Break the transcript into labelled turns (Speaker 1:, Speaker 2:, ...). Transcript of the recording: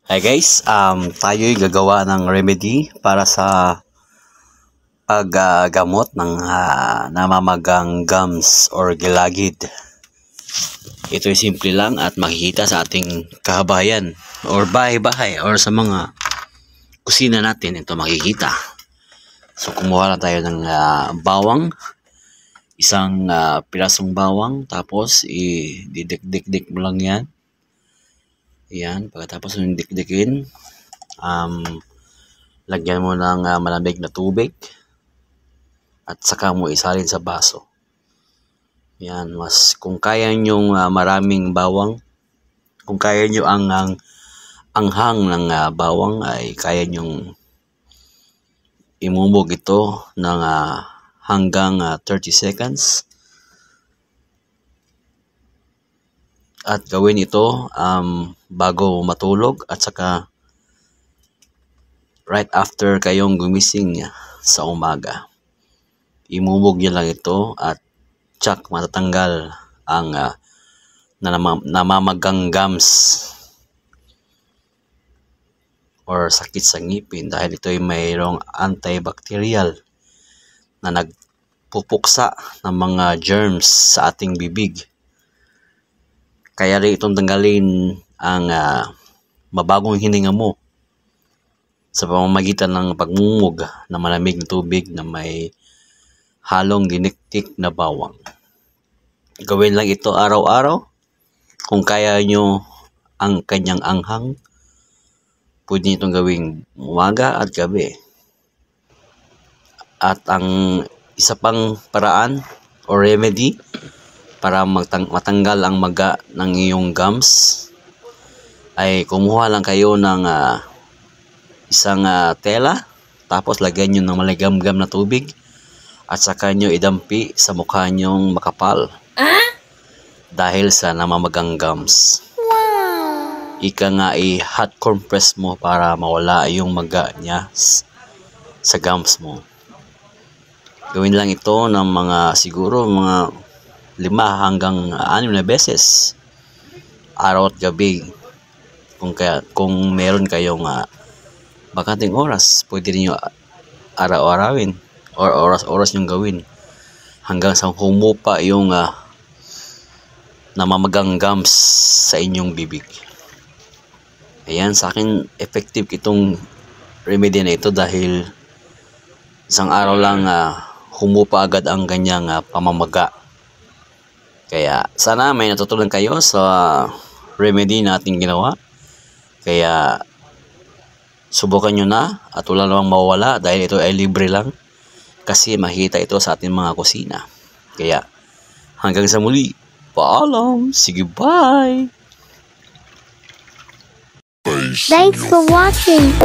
Speaker 1: Hi guys, tayo'y gagawa ng remedy para sa paggamot ng namamagang gums or gilagid. Ito'y simple lang at makikita sa ating kahabayan or bahay-bahay or sa mga kusina natin ito makikita. So kumuha lang tayo ng bawang, isang pirasong bawang, tapos idikdik mo lang yan. Yan, pagkatapos ng dikdikin, lagyan mo ng malamig na tubig at saka mo isalin sa baso. Yan, kung kaya nyo maraming bawang, kung kaya nyo ang anghang ng bawang, ay kaya nyong imumog ito ng hanggang 30 seconds. At gawin ito bago matulog at saka right after kayong gumising sa umaga. Imumog nyo lang ito at tsak matatanggal ang namamagang gums or sakit sa ngipin dahil ito ay mayroong antibacterial na nagpupuksa ng mga germs sa ating bibig. Kaya rin itong tanggalin ang mabagong hininga mo sa pamamagitan ng pagmumog ng malamig na tubig na may halong diniktik na bawang. Gawin lang ito araw-araw. Kung kaya nyo ang kanyang anghang, pwede itong gawing umaga at gabi. At ang isa pang paraan o remedy para matanggal ang maga ng iyong gums ay kumuha lang kayo ng isang tela, tapos lagyan nyo ng maligamgam na tubig at saka nyo idampi sa mukha nyong makapal dahil sa namamagang gums. Ika nga i-hot compress mo para mawala yung maga niya sa gums mo. Gawin lang ito ng siguro mga 5 hanggang 6 na beses araw at gabi. Kung meron kayong bakanting oras, pwede niyo araw-arawin or oras-oras yung gawin hanggang sa humupa yung namamagang gums sa inyong bibig. Ayan, sa akin effective itong remedy na ito dahil isang araw lang humupa agad ang ganyang pamamaga. Kaya sana may natutunan kayo sa remedy na ating ginawa. Kaya subukan nyo na at wala namang mawawala dahil ito ay libre lang kasi makikita ito sa ating mga kusina. Kaya hanggang sa muli, paalam, sige bye!
Speaker 2: Thanks for watching.